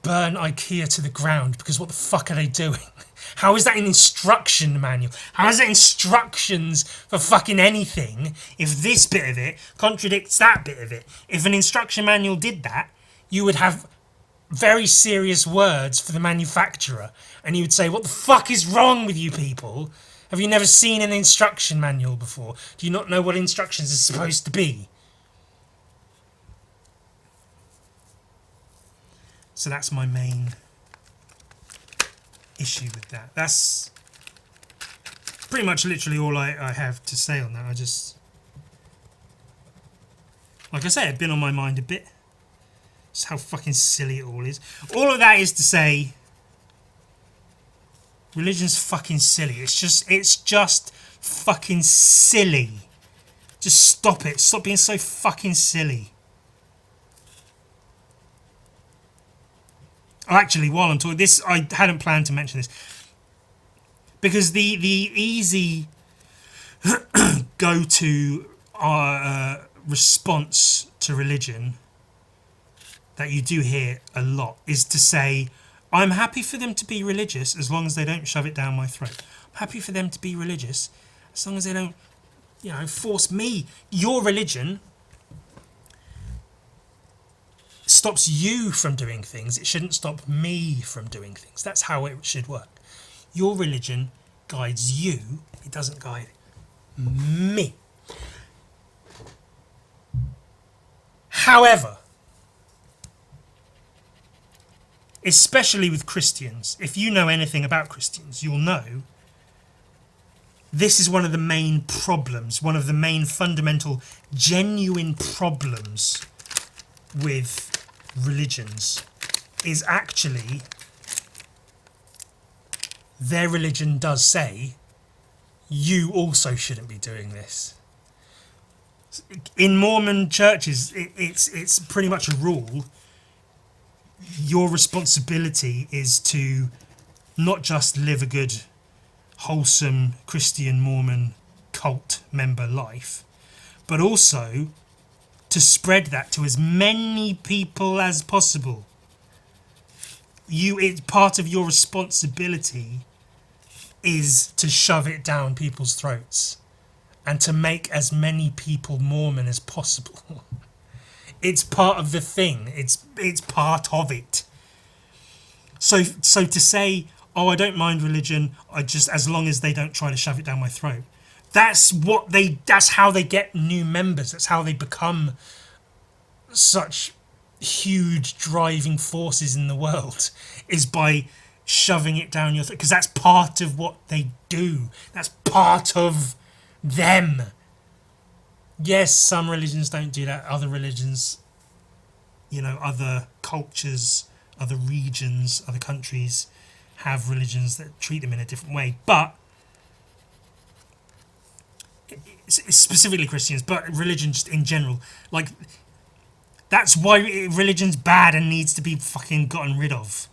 burn IKEA to the ground, because what the fuck are they doing? How is that an instruction manual? How is that instructions for fucking anything if this bit of it contradicts that bit of it? If an instruction manual did that, you would have very serious words for the manufacturer, and you would say, what the fuck is wrong with you people? Have you never seen an instruction manual before? Do you not know what instructions are supposed to be? So that's my main issue with that. That's pretty much literally all I have to say on that. I just, like I say, it's been on my mind a bit. Just how fucking silly it all is. All of that is to say, religion's fucking silly. It's just fucking silly. Just stop it. Stop being so fucking silly. Oh, actually, while I'm talking this, I hadn't planned to mention this, because the easy go-to response to religion that you do hear a lot is to say, I'm happy for them to be religious as long as they don't shove it down my throat. I'm happy for them to be religious as long as they don't, force me. Your religion stops you from doing things. It shouldn't stop me from doing things. That's how it should work. Your religion guides you. It doesn't guide me. However, especially with Christians, if you know anything about Christians, you'll know this is one of the main problems, one of the main fundamental, genuine problems with religions, is actually their religion does say you also shouldn't be doing this. In Mormon churches, it's pretty much a rule. Your responsibility is to not just live a good, wholesome Christian Mormon cult member life, but also to spread that to as many people as possible. It's part of your responsibility is to shove it down people's throats and to make as many people Mormon as possible. It's part of the thing. It's part of it. So to say, oh, I don't mind religion, I just, as long as they don't try to shove it down my throat. That's how they get new members. That's how they become such huge driving forces in the world, is by shoving it down your throat, because that's part of what they do. That's part of them. Yes, some religions don't do that. Other religions, other cultures, other regions, other countries have religions that treat them in a different way. But it's specifically Christians, but religion just in general. Like, that's why religion's bad and needs to be fucking gotten rid of.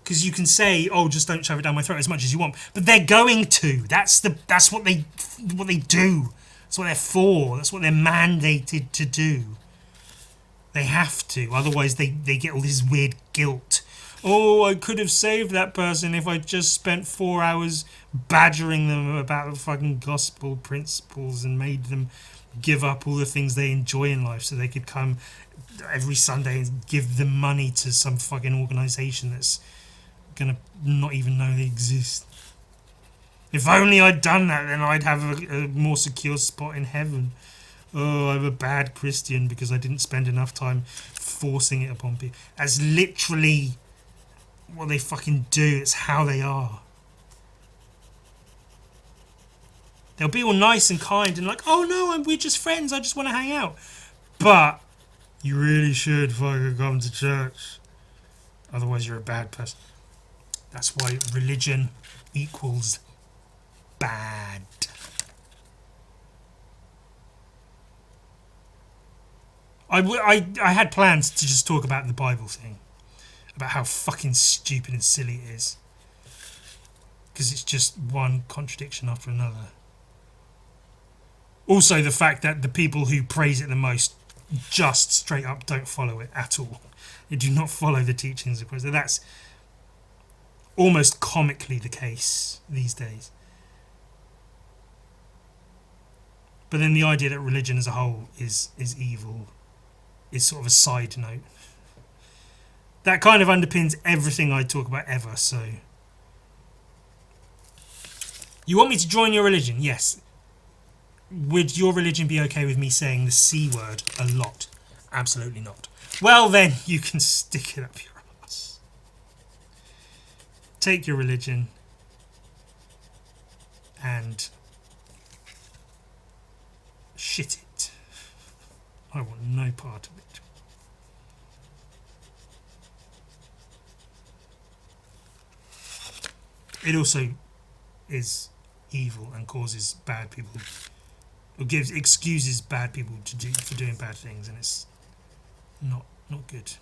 Because you can say, oh, just don't shove it down my throat as much as you want, but they're going to. That's what they do. That's what they're for. That's what they're mandated to do. They have to, otherwise they get all this weird guilt. Oh, I could have saved that person if I just spent 4 hours badgering them about the fucking gospel principles and made them give up all the things they enjoy in life so they could come every Sunday and give them money to some fucking organisation that's gonna not even know they exist. If only I'd done that, then I'd have a more secure spot in heaven. Oh, I'm a bad Christian because I didn't spend enough time forcing it upon people. That's literally what they fucking do. It's how they are. They'll be all nice and kind and like, oh no, we're just friends, I just want to hang out. But you really should fucking come to church. Otherwise you're a bad person. That's why religion equals bad. I had plans to just talk about the Bible thing, about how fucking stupid and silly it is, because it's just one contradiction after another. Also, the fact that the people who praise it the most just straight up don't follow it at all. They do not follow the teachings of Christ. That's almost comically the case these days. But then the idea that religion as a whole is evil is sort of a side note. That kind of underpins everything I talk about ever, so... You want me to join your religion? Yes. Would your religion be okay with me saying the C word a lot? Absolutely not. Well then, you can stick it up your ass. Take your religion and shit it. I want no part of it. It also is evil and causes bad people, or excuses bad people for doing bad things, and it's not good.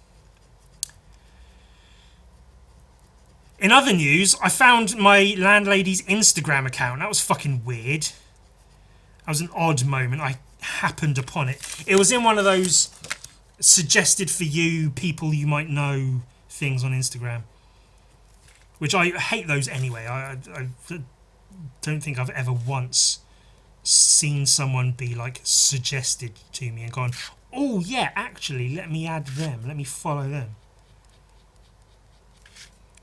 In other news, I found my landlady's Instagram account. That was fucking weird. That was an odd moment. I happened upon it. It was in one of those suggested for you, people you might know things on Instagram, which I hate those anyway. I don't think I've ever once seen someone be like suggested to me and gone, oh yeah, actually let me add them, let me follow them,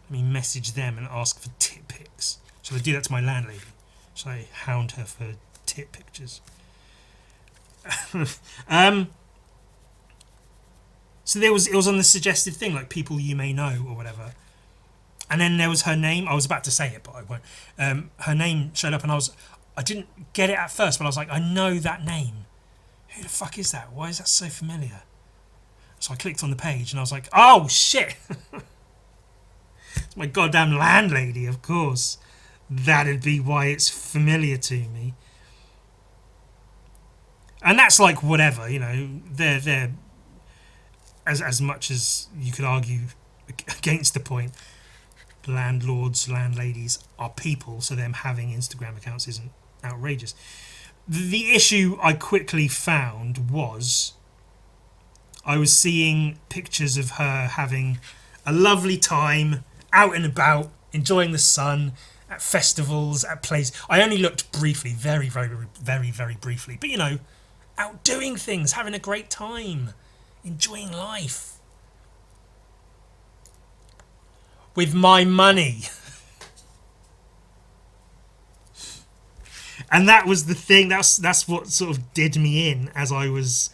let me message them and ask for tit pics. Shall I do that to my landlady? Shall I hound her for tit pictures? So it was on the suggested thing, like people you may know or whatever. And then there was her name. I was about to say it, but I won't. Her name showed up, and I didn't get it at first, but I was like, I know that name. Who the fuck is that? Why is that so familiar? So I clicked on the page, and I was like, oh shit! It's my goddamn landlady, of course. That'd be why it's familiar to me. And that's like whatever, they're as much as you could argue against the point. Landlords, landladies are people, so them having Instagram accounts isn't outrageous. The issue I quickly found was I was seeing pictures of her having a lovely time out and about, enjoying the sun, at festivals, at plays. I only looked briefly, very, very, very, very briefly. But, you know, out doing things, having a great time, enjoying life. With my money. And that was the thing, that's what sort of did me in as I was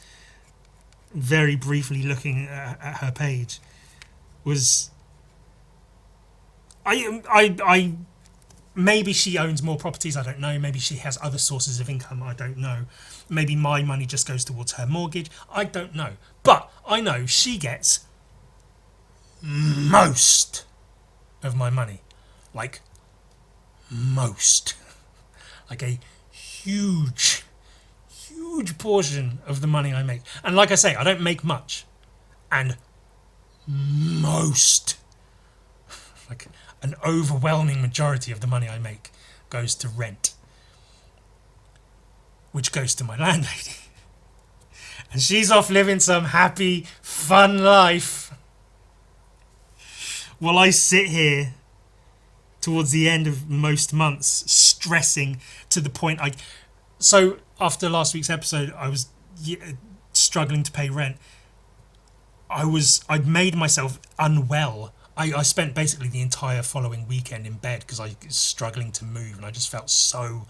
very briefly looking at her page. Was I maybe she owns more properties, I don't know. Maybe she has other sources of income, I don't know. Maybe my money just goes towards her mortgage, I don't know. But I know she gets most of my money. Like, most. Like a huge portion of the money I make. And like I say, I don't make much. And most, like an overwhelming majority of the money I make goes to rent, which goes to my landlady. And she's off living some happy, fun life, while I sit here towards the end of most months stressing to the point so after last week's episode I was struggling to pay rent. I'd made myself unwell. I spent basically the entire following weekend in bed because I was struggling to move, and I just felt so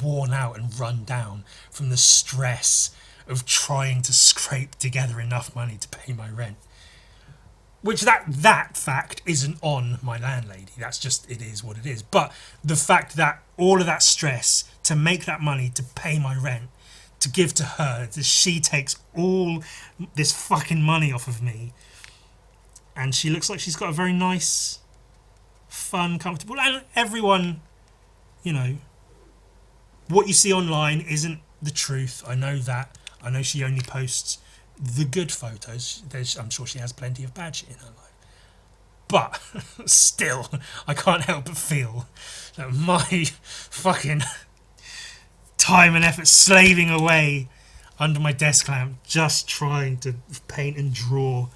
worn out and run down from the stress of trying to scrape together enough money to pay my rent. Which that fact isn't on my landlady. That's just, it is what it is. But the fact that all of that stress to make that money to pay my rent, to give to her, that she takes all this fucking money off of me, and she looks like she's got a very nice, fun, comfortable, and everyone, you know, what you see online isn't the truth. I know that. I know she only posts the good photos. I'm sure she has plenty of bad shit in her life. But still, I can't help but feel that my fucking time and effort slaving away under my desk lamp, just trying to paint and draw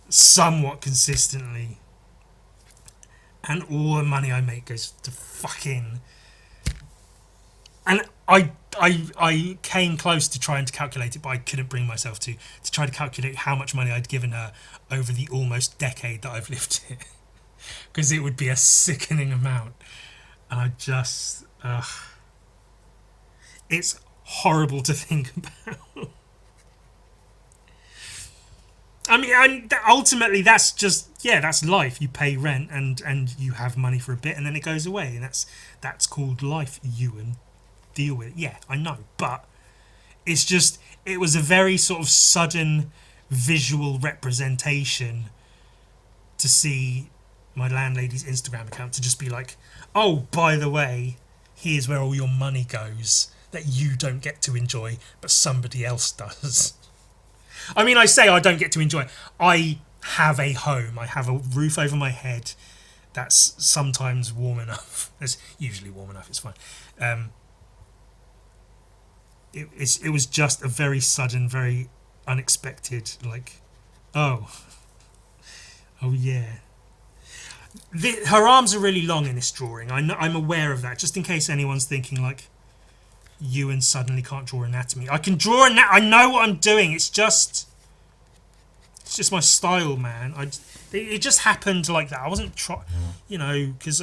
somewhat consistently, and all the money I make goes to fucking... And I came close to trying to calculate it, but I couldn't bring myself to try to calculate how much money I'd given her over the almost decade that I've lived here, because it would be a sickening amount. And I just it's horrible to think about. I mean, ultimately that's just, that's life. You pay rent and you have money for a bit and then it goes away, and that's called life, Ewan. Deal with it. Yeah, I know, but it's just, it was a very sort of sudden visual representation to see my landlady's Instagram account, to just be like, oh, by the way, here's where all your money goes that you don't get to enjoy, but somebody else does. I mean, I say I don't get to enjoy it. I have a home. I have a roof over my head that's sometimes warm enough. It's usually warm enough, it's fine. It was just a very sudden, very unexpected, like, oh yeah. Her arms are really long in this drawing. I'm aware of that, just in case anyone's thinking, like, Ewan suddenly can't draw anatomy. I can draw I know what I'm doing. It's just my style, man. It just happened like that. I wasn't because